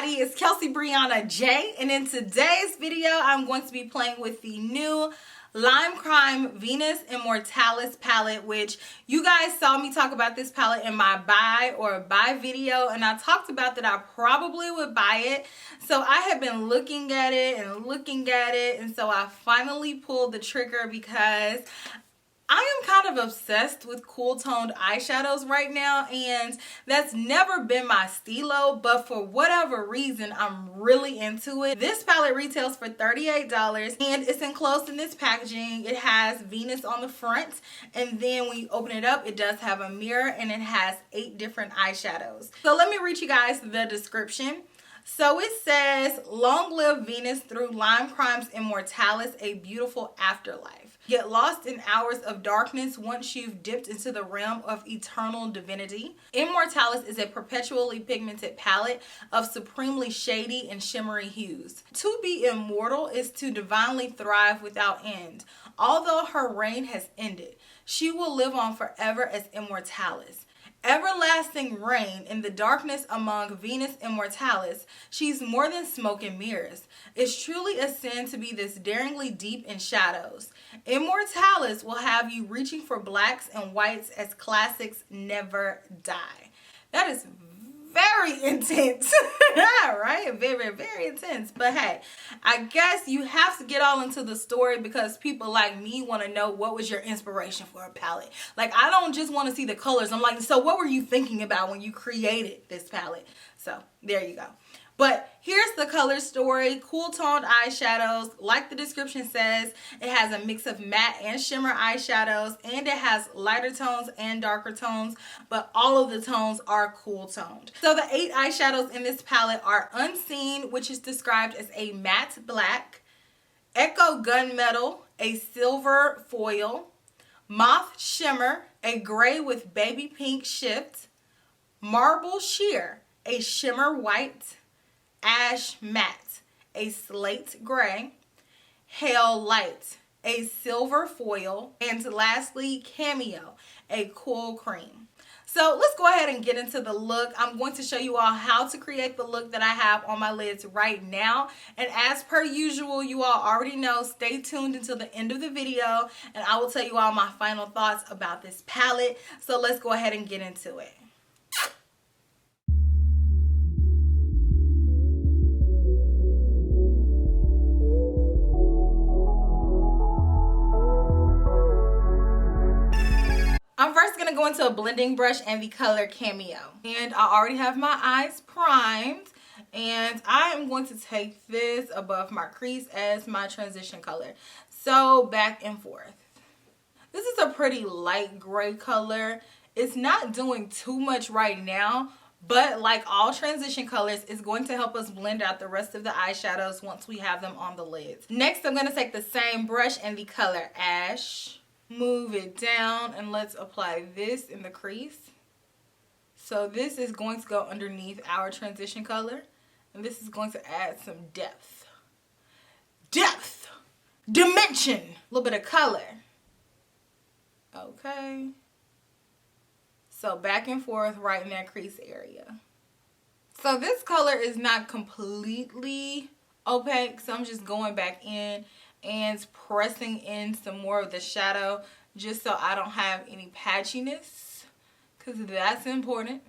everybody, it's Kelsee Briana J, and in today's video I'm going to be playing with the new Lime Crime Venus Immortalis palette, which you guys saw me talk about this palette in my buy video, and I talked about that I probably would buy it. So I have been looking at it, and so I finally pulled the trigger because I am kind of obsessed with cool toned eyeshadows right now, and that's never been my stilo, but for whatever reason I'm really into it. This palette retails for $38 and it's enclosed in this packaging. It has Venus on the front, and then when you open it up it does have a mirror, and it has 8 different eyeshadows. So let me read you guys the description. So it says, long live Venus through Lime Crime's Immortalis, a beautiful afterlife. Get lost in hours of darkness once you've dipped into the realm of eternal divinity. Immortalis is a perpetually pigmented palette of supremely shady and shimmery hues. To be immortal is to divinely thrive without end. Although her reign has ended, she will live on forever as Immortalis. Everlasting reign in the darkness among Venus Immortalis. She's more than smoke and mirrors. It's truly a sin to be this daringly deep in shadows. Immortalis will have you reaching for blacks and whites as classics never die. That is very intense. Right? Very, very intense. But hey, I guess you have to get all into the story because people like me want to know what was your inspiration for a palette. Like, I don't just want to see the colors. I'm like, so what were you thinking about when you created this palette? So there you go. But here's the color story. Cool toned eyeshadows. Like the description says, it has a mix of matte and shimmer eyeshadows, and it has lighter tones and darker tones, but all of the tones are cool toned. So the 8 eyeshadows in this palette are Unseen, which is described as a matte black, Echo Gunmetal, a silver foil, Moth Shimmer, a gray with baby pink shift, Marble Sheer, a shimmer white, Ash Matte, a slate gray, Hail Light, a silver foil, and lastly Cameo, a cool cream. So let's go ahead and get into the look. I'm going to show you all how to create the look that I have on my lids right now. And as per usual, you all already know, stay tuned until the end of the video and I will tell you all my final thoughts about this palette. So let's go ahead and get into it. I'm first going to go into a blending brush and the color Cameo. And I already have my eyes primed. And I am going to take this above my crease as my transition color. So back and forth. This is a pretty light gray color. It's not doing too much right now, but like all transition colors, it's going to help us blend out the rest of the eyeshadows once we have them on the lids. Next, I'm going to take the same brush and the color Ash. Move it down and let's apply this in the crease. So this is going to go underneath our transition color, and this is going to add some depth, dimension, a little bit of color. Okay, so back and forth right in that crease area. So this color is not completely opaque, so I'm just going back in and pressing in some more of the shadow just so I don't have any patchiness, because that's important.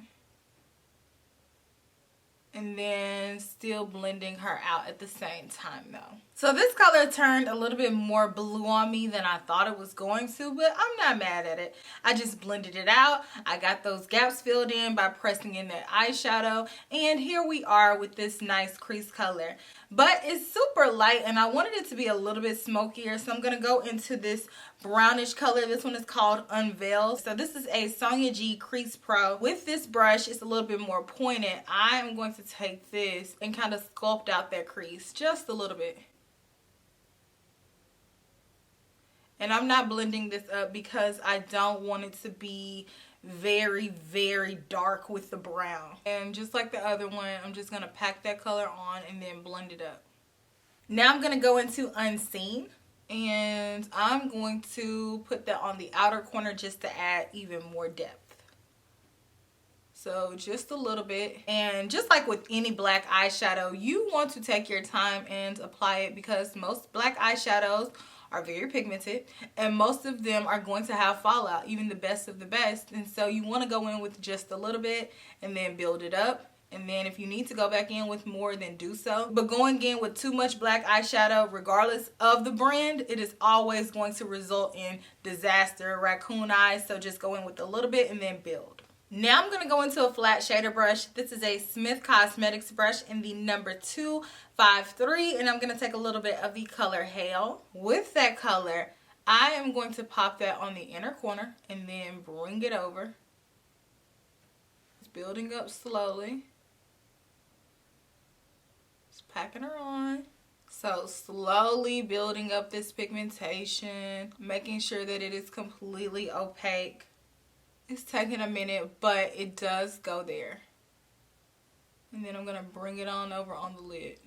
And then still blending her out at the same time though. So this color turned a little bit more blue on me than I thought it was going to, but I'm not mad at it. I just blended it out. I got those gaps filled in by pressing in that eyeshadow, and here we are with this nice crease color. But it's super light and I wanted it to be a little bit smokier, so I'm going to go into this brownish color. This one is called Unveil. So this is a Sonia G Crease Pro. With this brush, it's a little bit more pointed. I am going to take this and kind of sculpt out that crease just a little bit. And I'm not blending this up because I don't want it to be very, very dark with the brown. And just like the other one, I'm just going to pack that color on and then blend it up. Now I'm going to go into Unseen. And I'm going to put that on the outer corner just to add even more depth. So just a little bit. And just like with any black eyeshadow, you want to take your time and apply it, because most black eyeshadows are very pigmented and most of them are going to have fallout, even the best of the best. And so you want to go in with just a little bit and then build it up. And then if you need to go back in with more, then do so. But going in with too much black eyeshadow, regardless of the brand, it is always going to result in disaster, raccoon eyes. So just go in with a little bit and then build. Now I'm going to go into a flat shader brush. This is a Smith Cosmetics brush in the number 253. And I'm going to take a little bit of the color Hail. With that color, I am going to pop that on the inner corner and then bring it over. It's building up slowly. Just packing her on. So slowly building up this pigmentation, making sure that it is completely opaque. It's taking a minute, but it does go there. And then I'm going to bring it on over on the lid.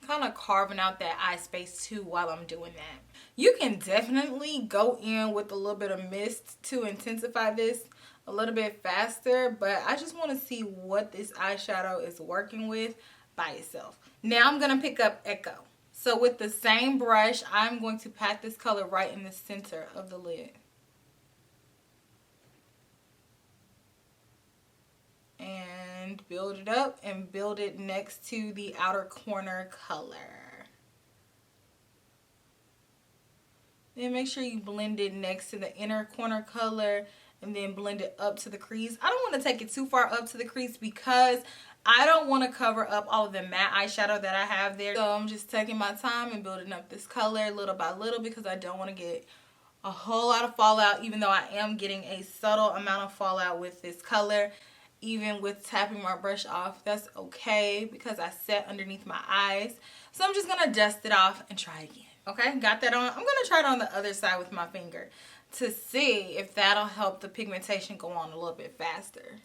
Kind of carving out that eye space too while I'm doing that. You can definitely go in with a little bit of mist to intensify this a little bit faster, but I just want to see what this eyeshadow is working with by itself. Now I'm going to pick up Echo. So with the same brush, I'm going to pat this color right in the center of the lid. And build it up and build it next to the outer corner color. Then make sure you blend it next to the inner corner color and then blend it up to the crease. I don't want to take it too far up to the crease because I don't want to cover up all of the matte eyeshadow that I have there. So I'm just taking my time and building up this color little by little because I don't want to get a whole lot of fallout, even though I am getting a subtle amount of fallout with this color. Even with tapping my brush off, that's okay because I set underneath my eyes. So I'm just going to dust it off and try again. Okay, got that on. I'm going to try it on the other side with my finger to see if that'll help the pigmentation go on a little bit faster.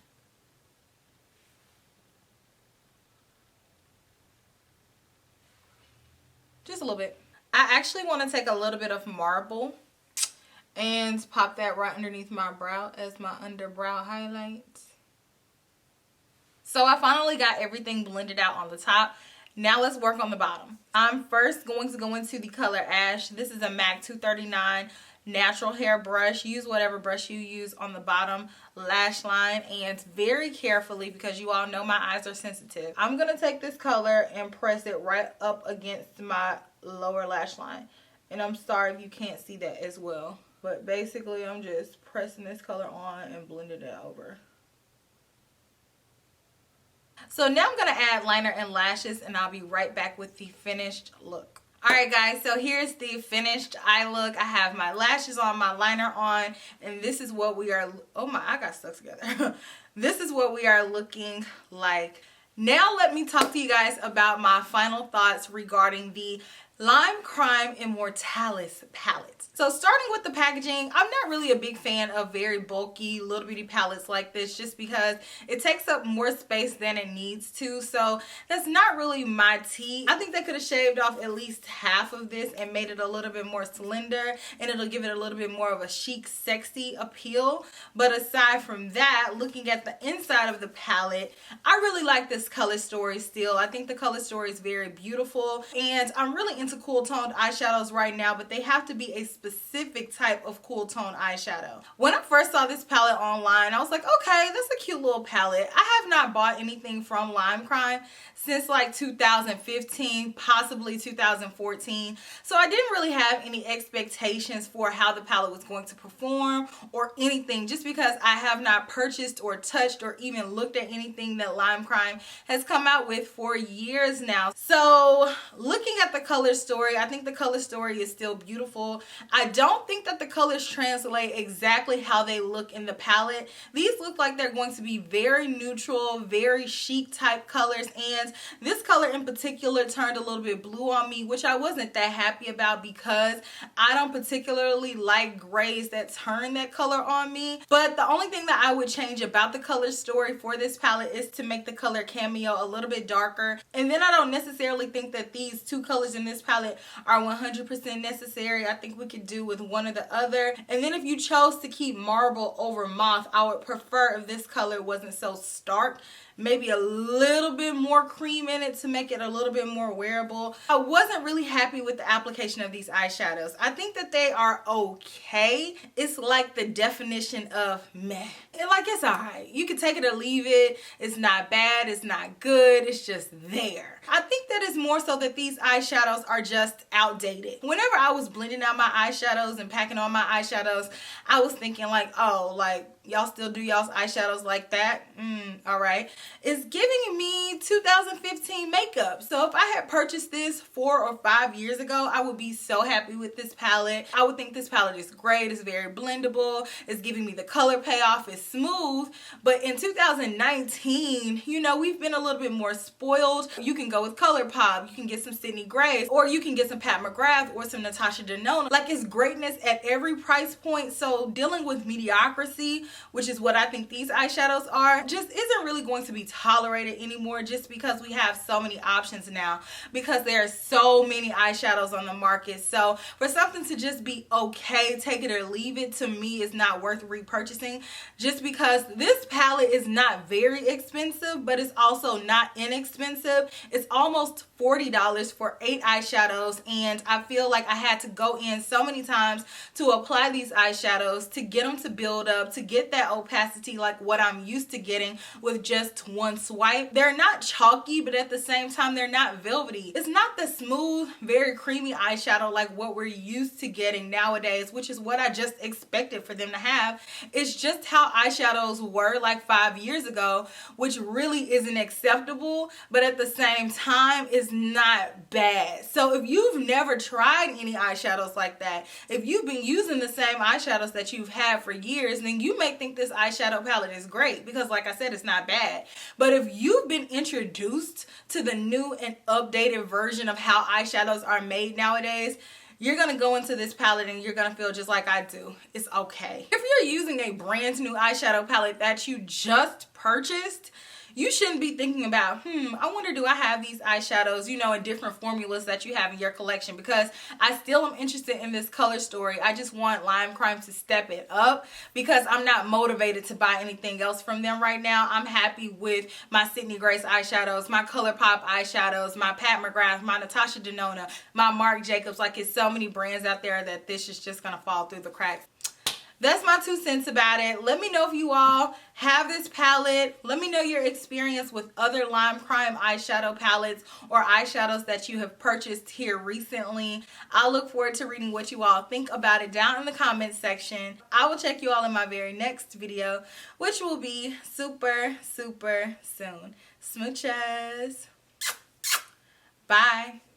Just a little bit. I actually want to take a little bit of marble and pop that right underneath my brow as my underbrow highlights. So I finally got everything blended out on the top. Now let's work on the bottom. I'm first going to go into the color Ash. This is a MAC 239 natural hair brush. Use whatever brush you use on the bottom lash line, and very carefully, because you all know my eyes are sensitive, I'm going to take this color and press it right up against my lower lash line. And I'm sorry if you can't see that as well, but basically I'm just pressing this color on and blending it over. So now I'm going to add liner and lashes, and I'll be right back with the finished look. Alright guys, so here's the finished eye look. I have my lashes on, my liner on, and this is what we are, oh my, I got stuck together. This is what we are looking like. Now let me talk to you guys about my final thoughts regarding the Lime Crime Immortalis palette. So starting with the packaging, I'm not really a big fan of very bulky little bitty palettes like this, just because it takes up more space than it needs to. So that's not really my tea. I think they could have shaved off at least half of this and made it a little bit more slender, and it'll give it a little bit more of a chic, sexy appeal. But aside from that, looking at the inside of the palette, I really like this color story still. I think the color story is very beautiful, and I'm really into cool toned eyeshadows right now, but they have to be a specific type of cool tone eyeshadow. When I first saw this palette online, I was like, okay, that's a cute little palette. I have not bought anything from Lime Crime since like 2015, possibly 2014. So I didn't really have any expectations for how the palette was going to perform or anything, just because I have not purchased or touched or even looked at anything that Lime Crime has come out with for years now. So looking at the color story, I think the color story is still beautiful. I don't think that the colors translate exactly how they look in the palette. These look like they're going to be very neutral, very chic type colors, and this color in particular turned a little bit blue on me, which I wasn't that happy about because I don't particularly like grays that turn that color on me. But the only thing that I would change about the color story for this palette is to make the color Cameo a little bit darker. And then I don't necessarily think that these two colors in this palette are 100% necessary. I think we could do with one or the other. And then if you chose to keep marble over mauve, I would prefer if this color wasn't so stark. Maybe a little bit more cream in it to make it a little bit more wearable. I wasn't really happy with the application of these eyeshadows. I think that they are okay. It's like the definition of meh. And like, it's alright. You can take it or leave it. It's not bad. It's not good. It's just there. I think that it's more so that these eyeshadows are just outdated. Whenever I was blending out my eyeshadows and packing on my eyeshadows, I was thinking like, oh, like, y'all still do y'all's eyeshadows like that? All right. It's giving me 2015 makeup. So if I had purchased this 4 or 5 years ago, I would be so happy with this palette. I would think this palette is great. It's very blendable. It's giving me the color payoff. It's smooth. But in 2019, you know, we've been a little bit more spoiled. You can go with ColourPop. You can get some Sydney Grace, or you can get some Pat McGrath or some Natasha Denona. Like, it's greatness at every price point. So dealing with mediocrity, which is what I think these eyeshadows are, just isn't really going to be tolerated anymore, just because we have so many options now, because there are so many eyeshadows on the market. So for something to just be okay, take it or leave it, to me is not worth repurchasing, just because this palette is not very expensive, but it's also not inexpensive. It's almost $40 for 8 eyeshadows, and I feel like I had to go in so many times to apply these eyeshadows to get them to build up, to get that opacity like what I'm used to getting with just one swipe. They're not chalky, but at the same time they're not velvety. It's not the smooth, very creamy eyeshadow like what we're used to getting nowadays, which is what I just expected for them to have. It's just how eyeshadows were like 5 years ago, which really isn't acceptable, but at the same time is not bad. So if you've never tried any eyeshadows like that, if you've been using the same eyeshadows that you've had for years, then you may think this eyeshadow palette is great, because like I said, it's not bad. But if you've been introduced to the new and updated version of how eyeshadows are made nowadays, you're gonna go into this palette and you're gonna feel just like I do. It's okay. If you're using a brand new eyeshadow palette that you just purchased, you shouldn't be thinking about, I wonder, do I have these eyeshadows, you know, in different formulas that you have in your collection? Because I still am interested in this color story. I just want Lime Crime to step it up, because I'm not motivated to buy anything else from them right now. I'm happy with my Sydney Grace eyeshadows, my ColourPop eyeshadows, my Pat McGrath, my Natasha Denona, my Marc Jacobs. Like, it's so many brands out there that this is just gonna fall through the cracks. That's my 2 cents about it. Let me know if you all have this palette. Let me know your experience with other Lime Crime eyeshadow palettes or eyeshadows that you have purchased here recently. I look forward to reading what you all think about it down in the comments section. I will check you all in my very next video, which will be super, super soon. Smooches. Bye.